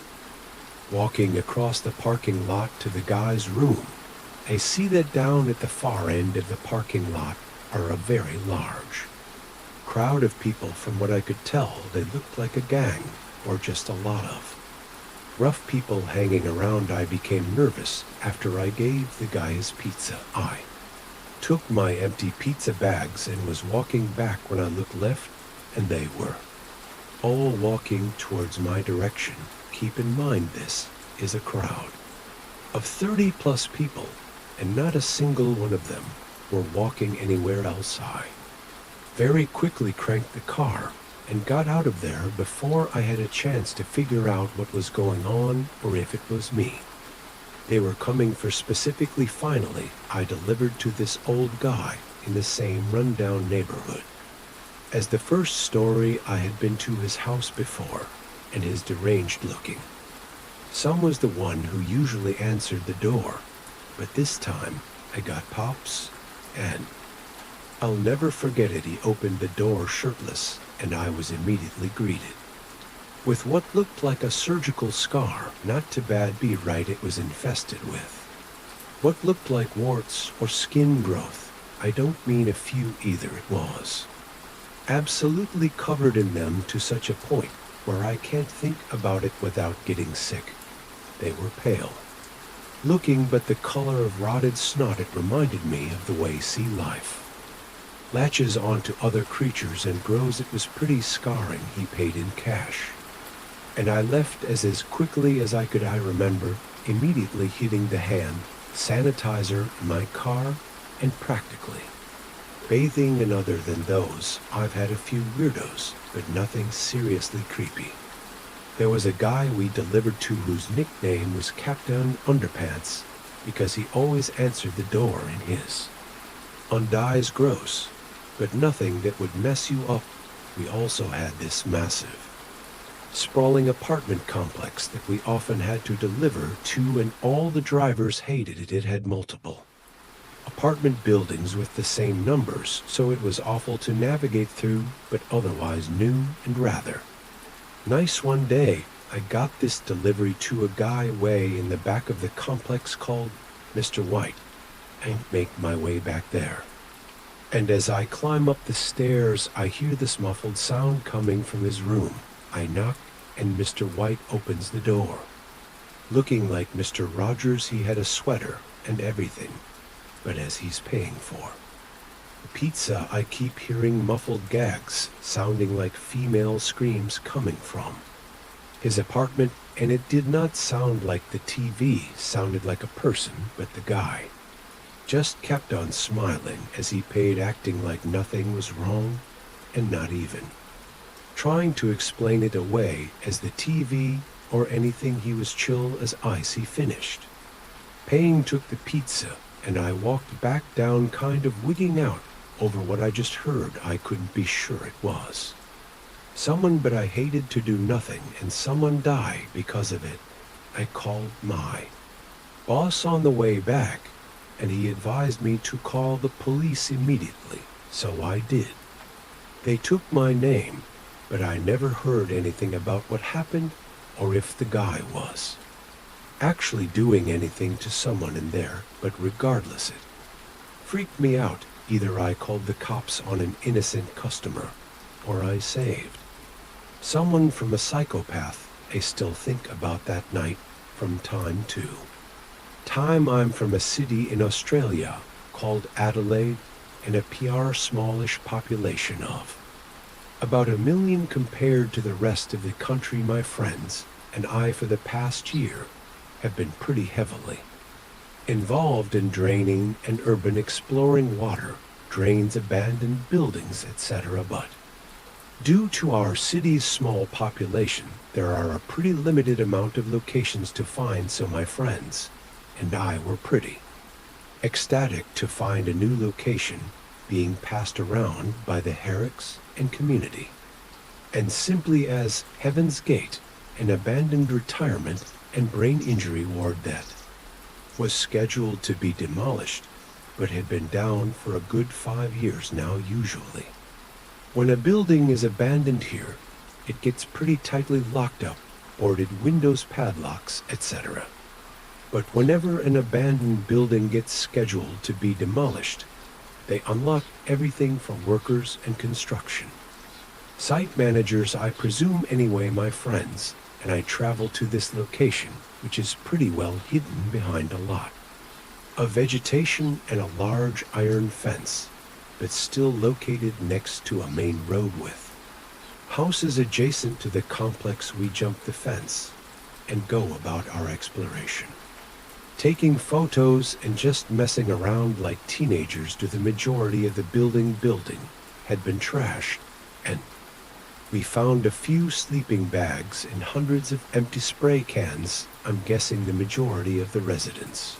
walking across the parking lot to the guy's room, I see that down at the far end of the parking lot are a very large crowd of people. From what I could tell, they looked like a gang, or just a lot of rough people hanging around. I became nervous after I gave the guy his pizza. I took my empty pizza bags and was walking back when I looked left, and they were all walking towards my direction. Keep in mind, this is a crowd of 30 plus people, and not a single one of them were walking anywhere else. I very quickly cranked the car and got out of there before I had a chance to figure out what was going on or if it was me they were coming for specifically. Finally, I delivered to this old guy in the same rundown neighborhood as the first story. I had been to his house before, and his deranged-looking son was the one who usually answered the door, but this time I got Pops, and I'll never forget it. He opened the door shirtless, and I was immediately greeted with what looked like a surgical scar, not to bad be right it was infested with. What looked like warts or skin growth, I don't mean a few either, it was. Absolutely covered in them to such a point where I can't think about it without getting sick. They were pale. Looking but the color of rotted snot, it reminded me of the way sea life latches onto other creatures and grows. It was pretty scarring. He paid in cash. And I left as quickly as I could. I remember immediately hitting the hand sanitizer in my car and practically bathing. And other than those, I've had a few weirdos, but nothing seriously creepy. There was a guy we delivered to whose nickname was Captain Underpants because he always answered the door in his undies gross, but nothing that would mess you up. We also had this massive, sprawling apartment complex that we often had to deliver to, and all the drivers hated it. It had multiple apartment buildings with the same numbers, so it was awful to navigate through, but otherwise new and rather nice. One day, I got this delivery to a guy way in the back of the complex called Mr. White, and make my way back there. And as I climb up the stairs, I hear this muffled sound coming from his room. I knock, and Mr. White opens the door. Looking like Mr. Rogers, he had a sweater and everything, but as he's paying for pizza, I keep hearing muffled gags, sounding like female screams coming from his apartment, and it did not sound like the TV, sounded like a person, but the guy just kept on smiling as he paid, acting like nothing was wrong, and not even trying to explain it away as the TV or anything. He was chill as ice. He finished paying, took the pizza, and I walked back down, kind of wigging out over what I just heard. I couldn't be sure it was someone, but I hated to do nothing and someone die because of it. I called my boss on the way back, and he advised me to call the police immediately, so I did. They took my name, but I never heard anything about what happened or if the guy was actually doing anything to someone in there, but regardless, it freaked me out. Either I called the cops on an innocent customer, or I saved someone from a psychopath. I still think about that night from time to time. I'm from a city in Australia called Adelaide, and a smallish population of about 1 million compared to the rest of the country. My friends and I for the past year have been pretty heavily involved in draining and urban exploring water, drains, abandoned buildings, etc. But due to our city's small population, there are a pretty limited amount of locations to find, so my friends and I were pretty ecstatic to find a new location being passed around by the Herricks and community, and simply as Heaven's Gate, an abandoned retirement and brain injury ward that was scheduled to be demolished, but had been down for a good 5 years now. Usually, when a building is abandoned here, it gets pretty tightly locked up, boarded windows, padlocks, etc. But whenever an abandoned building gets scheduled to be demolished, they unlock everything for workers and construction site managers, I presume anyway, my friends, and I travel to this location, which is pretty well hidden behind a lot of vegetation and a large iron fence, but still located next to a main road with houses adjacent to the complex. We jump the fence and go about our exploration, taking photos and just messing around like teenagers. The majority of the building had been trashed, and we found a few sleeping bags and hundreds of empty spray cans. I'm guessing the majority of the residents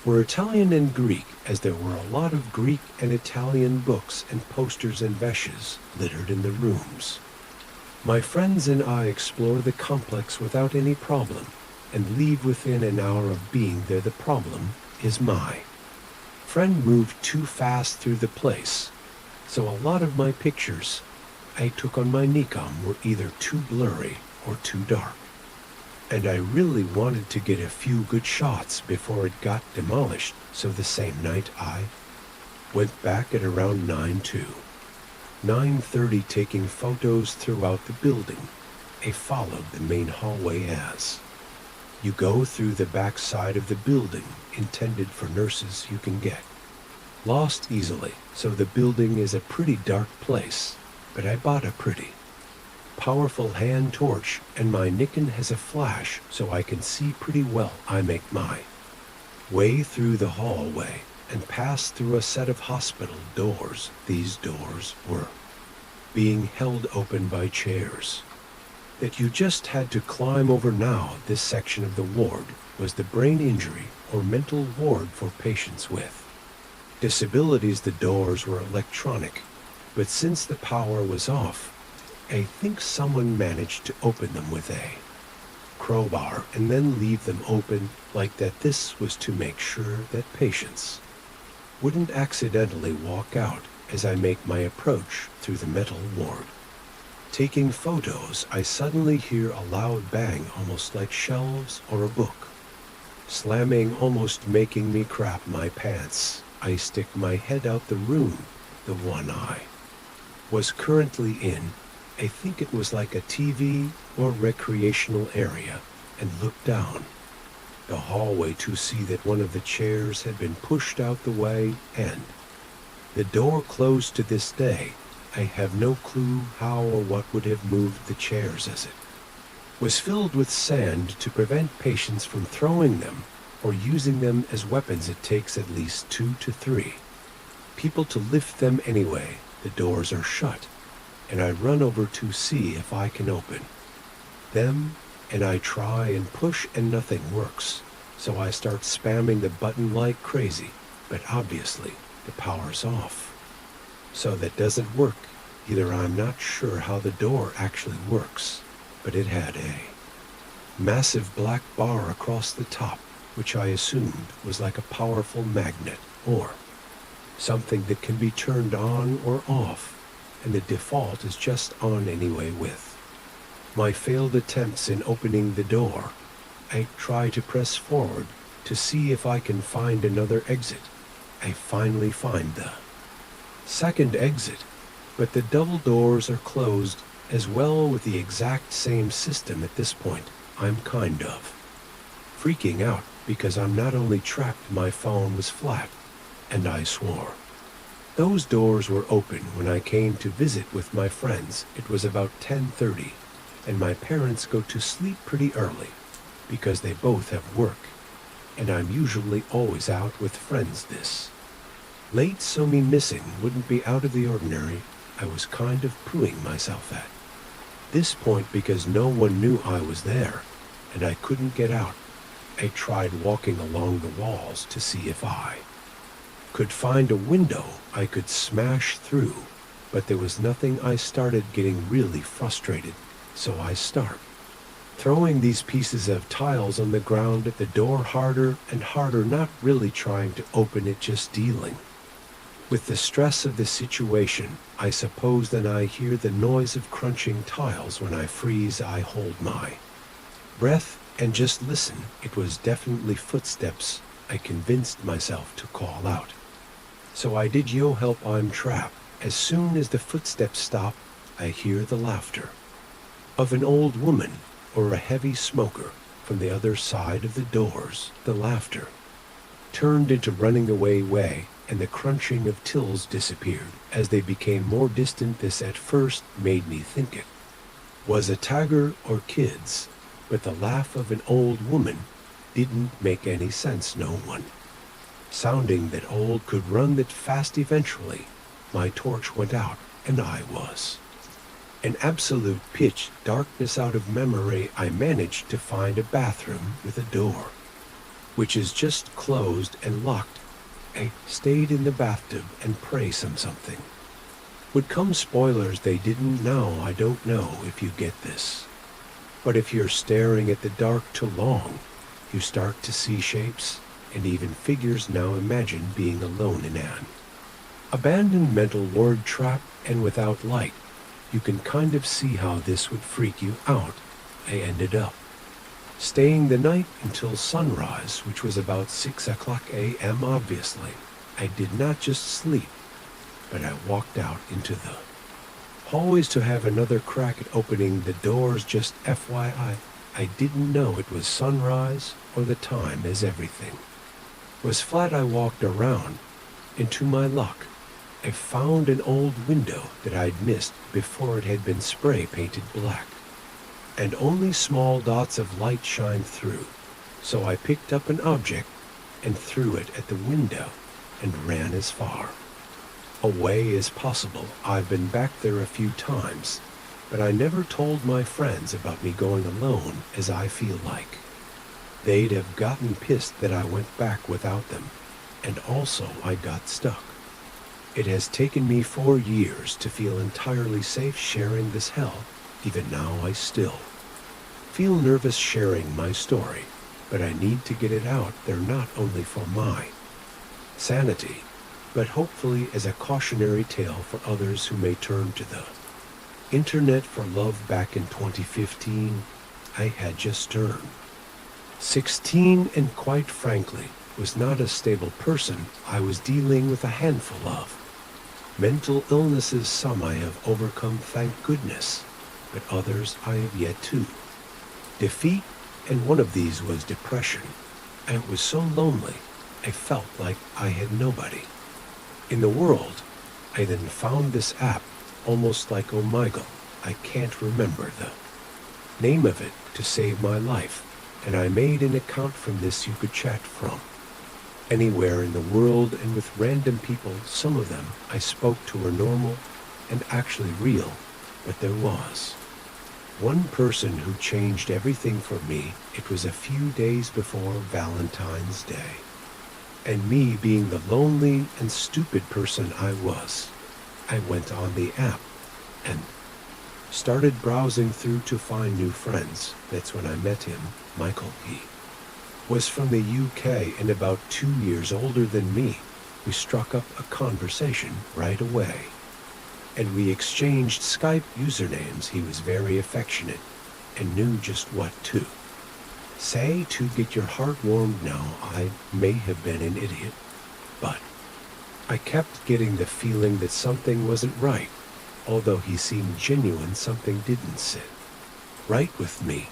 were Italian and Greek, as there were a lot of Greek and Italian books and posters and veshes littered in the rooms. My friends and I explore the complex without any problem and leave within an hour of being there. The problem is my friend moved too fast through the place, so a lot of my pictures I took on my Nikon were either too blurry or too dark. And I really wanted to get a few good shots before it got demolished, so the same night I went back at around 9:30 taking photos throughout the building. I followed the main hallway as you go through the back side of the building intended for nurses. You can get lost easily, so the building is a pretty dark place, but I bought a pretty powerful hand torch, and my Nikon has a flash so I can see pretty well. I make my way through the hallway and pass through a set of hospital doors. These doors were being held open by chairs that you just had to climb over. Now, this section of the ward was the brain injury or mental ward for patients with disabilities. The doors were electronic, but since the power was off, I think someone managed to open them with a crowbar and then leave them open like that. This was to make sure that patients wouldn't accidentally walk out. As I make my approach through the metal ward, taking photos, I suddenly hear a loud bang, almost like shelves or a book slamming, almost making me crap my pants. I stick my head out the room, the one I was currently in. I think it was like a TV or recreational area, and look down the hallway to see that one of the chairs had been pushed out the way and the door closed. To this day, I have no clue how or what would have moved the chairs, as it was filled with sand to prevent patients from throwing them or using them as weapons. It takes at least 2 to 3 people to lift them anyway. The doors are shut, and I run over to see if I can open them, and I try and push and nothing works. So I start spamming the button like crazy, but obviously the power's off. So that doesn't work either. I'm not sure how the door actually works, but it had a massive black bar across the top, which I assumed was like a powerful magnet or something that can be turned on or off, and the default is just on anyway. With my failed attempts in opening the door, I try to press forward to see if I can find another exit. I finally find the second exit, but the double doors are closed as well with the exact same system. At this point, I'm kind of freaking out because I'm not only trapped, my phone was flat, and I swore those doors were open when I came to visit with my friends. It was about 10:30, and my parents go to sleep pretty early because they both have work, and I'm usually always out with friends this late, so me missing wouldn't be out of the ordinary. I was kind of pooing myself at this point because no one knew I was there, and I couldn't get out. I tried walking along the walls to see if I could find a window I could smash through, but there was nothing. I started getting really frustrated, so I start throwing these pieces of tiles on the ground at the door harder and harder, not really trying to open it, just dealing with the stress of the situation, I suppose. Then I hear the noise of crunching tiles. When I freeze, I hold my breath and just listen. It was definitely footsteps. I convinced myself to call out. So I did. Yo, help, I'm trapped. As soon as the footsteps stop, I hear the laughter of an old woman or a heavy smoker from the other side of the doors. The laughter turned into running away, and the crunching of tills disappeared as they became more distant. This at first made me think it was a tiger or kids, but the laugh of an old woman didn't make any sense. No one sounding that old could run that fast. Eventually, my torch went out, and I was in absolute pitch darkness. Out of memory, I managed to find a bathroom with a door, which is just closed and locked. I stayed in the bathtub and pray something would come. Spoilers, they didn't know. I don't know if you get this, but if you're staring at the dark too long, you start to see shapes and even figures. Now imagine being alone in an abandoned mental ward trap and without light. You can kind of see how this would freak you out. I ended up staying the night until sunrise, which was about 6 o'clock a.m. Obviously, I did not just sleep, but I walked out into the hallways to have another crack at opening the doors. Just FYI, I didn't know it was sunrise or the time as everything was flat. I walked around, and to my luck, I found an old window that I'd missed before it had been spray painted black, and only small dots of light shined through. So I picked up an object and threw it at the window and ran as far away as possible. I've been back there a few times, but I never told my friends about me going alone, as I feel like they'd have gotten pissed that I went back without them, and also I got stuck. It has taken me 4 years to feel entirely safe sharing this hell. Even now I still feel nervous sharing my story, but I need to get it out there, not only for my sanity, but hopefully as a cautionary tale for others who may turn to the internet for love. Back in 2015, I had just turned 16 and quite frankly was not a stable person. I was dealing with a handful of mental illnesses. Some I have overcome, thank goodness, but others I have yet to defeat, and one of these was depression. I was so lonely, I felt like I had nobody in the world. I then found this app, almost like Omegle. I can't remember the name of it, to save my life, and I made an account from this. You could chat from anywhere in the world and with random people. Some of them I spoke to were normal and actually real, but there was one person who changed everything for me. It was a few days before Valentine's Day, and me being the lonely and stupid person I was, I went on the app and started browsing through to find new friends. That's when I met him, Michael. He was from the UK and about 2 years older than me. We struck up a conversation right away, and we exchanged Skype usernames. He was very affectionate and knew just what to say to get your heart warmed. Now, I may have been an idiot, but I kept getting the feeling that something wasn't right. Although he seemed genuine, something didn't sit right with me.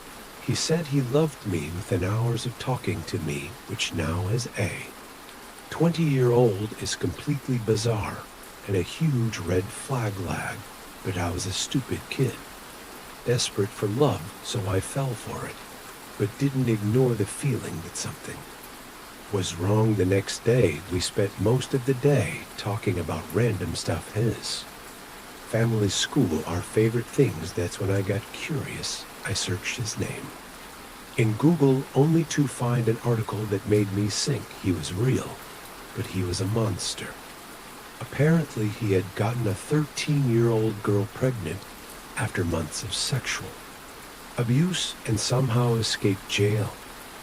He said he loved me within hours of talking to me, which now as a 20-year-old is completely bizarre and a huge red flag. But I was a stupid kid, desperate for love, so I fell for it, but didn't ignore the feeling that something was wrong. The next day, we spent most of the day talking about random stuff. His family, school, our favorite things. That's when I got curious. I searched his name in Google only to find an article that made me think he was real, but he was a monster. Apparently, he had gotten a 13-year-old girl pregnant after months of sexual abuse and somehow escaped jail.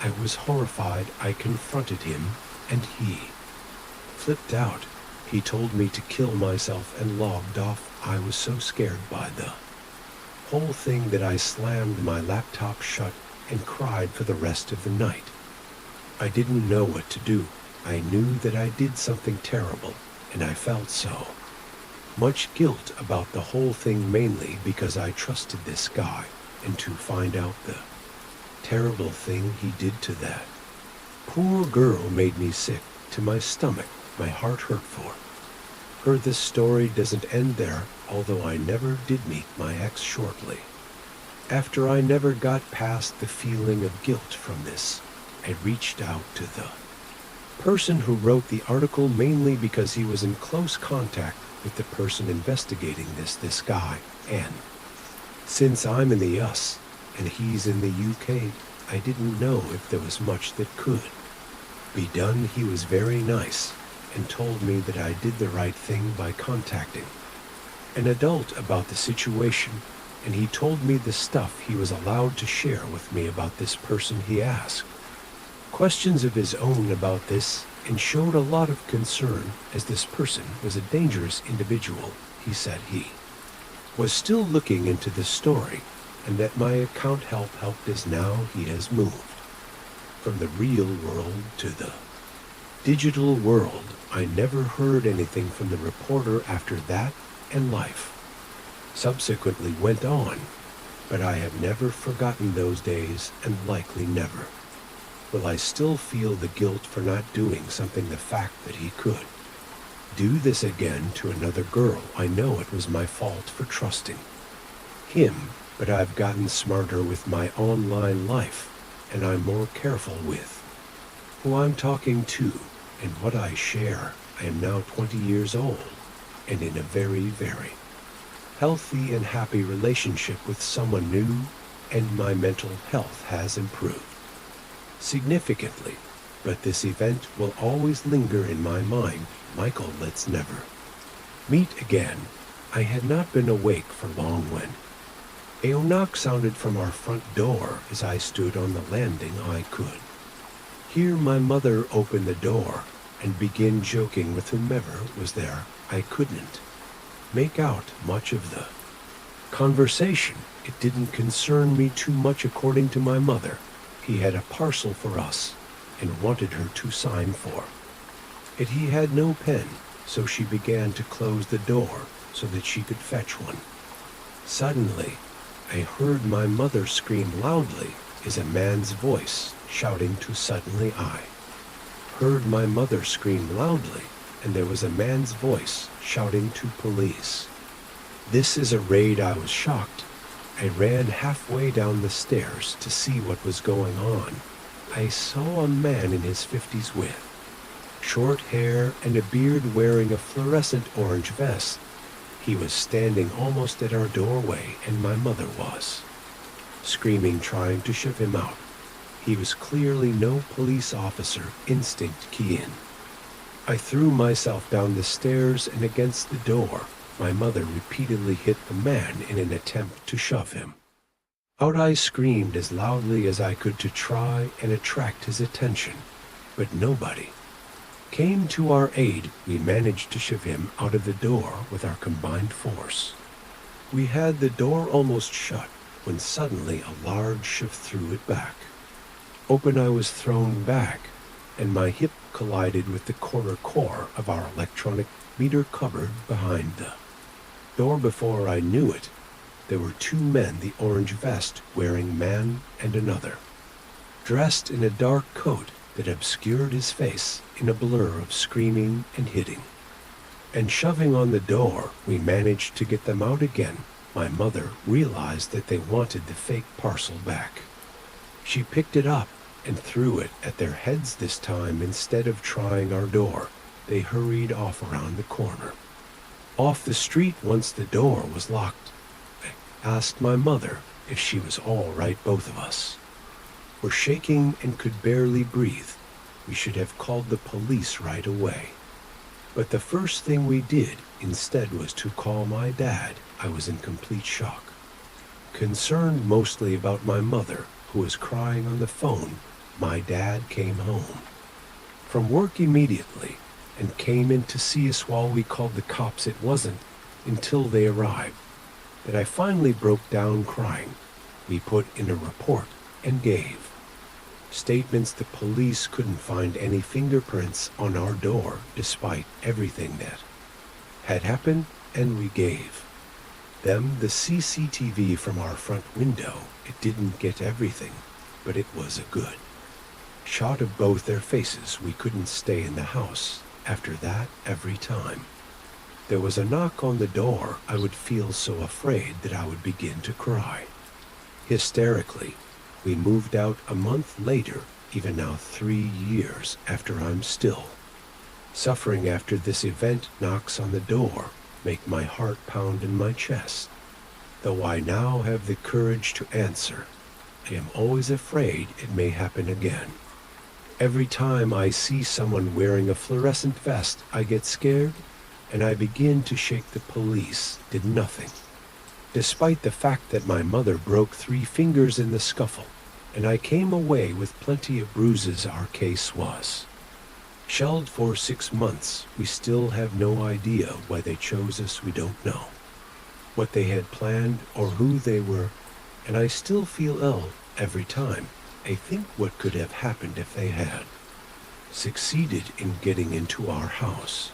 I was horrified. I confronted him, and he flipped out. He told me to kill myself and logged off. I was so scared by the whole thing that I slammed my laptop shut and cried for the rest of the night. I didn't know what to do. I knew that I did something terrible, and I felt so much guilt about the whole thing, mainly because I trusted this guy, and to find out the terrible thing he did to that poor girl made me sick to my stomach. My heart hurt for her. This story doesn't end there, although I never did meet my ex shortly after. I never got past the feeling of guilt from this. I reached out to the person who wrote the article, mainly because he was in close contact with the person investigating this guy, and since I'm in the US and he's in the UK, I didn't know if there was much that could be done. He was very nice and told me that I did the right thing by contacting an adult about the situation, and he told me the stuff he was allowed to share with me about this person. He asked questions of his own about this and showed a lot of concern, as this person was a dangerous individual. He said he was still looking into the story, and that my account helped as now he has moved from the real world to the digital world. I never heard anything from the reporter after that, and life subsequently went on, but I have never forgotten those days and likely never. Will I still feel the guilt for not doing something? The fact that he could do this again to another girl, I know it was my fault for trusting him, but I've gotten smarter with my online life, and I'm more careful with who I'm talking to and what I share. I am now 20 years old and in a very, very healthy and happy relationship with someone new, and my mental health has improved significantly. But this event will always linger in my mind. Michael, let's never meet again. I had not been awake for long when a knock sounded from our front door. As I stood on the landing, I could hear my mother open the door and begin joking with whomever was there. I couldn't make out much of the conversation. It didn't concern me too much. According to my mother, he had a parcel for us and wanted her to sign for it. He had no pen, so she began to close the door so that she could fetch one. Suddenly, I heard my mother scream loudly as a man's voice shouting to suddenly I heard my mother scream loudly, and there was a man's voice shouting to police. This is a raid. I was shocked. I ran halfway down the stairs to see what was going on. I saw a man in his 50s with short hair and a beard wearing a fluorescent orange vest. He was standing almost at our doorway, and my mother was screaming, trying to shove him out. He was clearly no police officer. Instinct key in. I threw myself down the stairs and against the door. My mother repeatedly hit the man in an attempt to shove him out. I screamed as loudly as I could to try and attract his attention, but nobody came to our aid. We managed to shove him out of the door with our combined force. We had the door almost shut when suddenly a large shove threw it back open. I was thrown back, and my hip collided with the corner core of our electronic meter cupboard behind the door. Before I knew it, there were two men, the orange vest wearing man and another, dressed in a dark coat that obscured his face, in a blur of screaming and hitting and shoving on the door. We managed to get them out again. My mother realized that they wanted the fake parcel back. She picked it up and threw it at their heads. This time, instead of trying our door, they hurried off around the corner, off the street. Once the door was locked, I asked my mother if she was all right. Both of us were shaking and could barely breathe. We should have called the police right away, but the first thing we did instead was to call my dad. I was in complete shock, concerned mostly about my mother, who was crying on the phone. My dad came home from work immediately and came in to see us while we called the cops. It wasn't until they arrived that I finally broke down crying. We put in a report and gave statements. The police couldn't find any fingerprints on our door despite everything that had happened, and we gave them the CCTV from our front window. It didn't get everything, but it was a good shot of both their faces. We couldn't stay in the house after that. Every time there was a knock on the door, I would feel so afraid that I would begin to cry hysterically. We moved out a month later, even now 3 years after. I'm still suffering after this event. Knocks on the door make my heart pound in my chest. Though I now have the courage to answer, I am always afraid it may happen again. Every time I see someone wearing a fluorescent vest, I get scared and I begin to shake. The police did nothing, despite the fact that my mother broke 3 fingers in the scuffle, and I came away with plenty of bruises. Our case was shelved for 6 months. We still have no idea why they chose us. We don't know what they had planned or who they were and I still feel ill every time I think what could have happened if they had succeeded in getting into our house.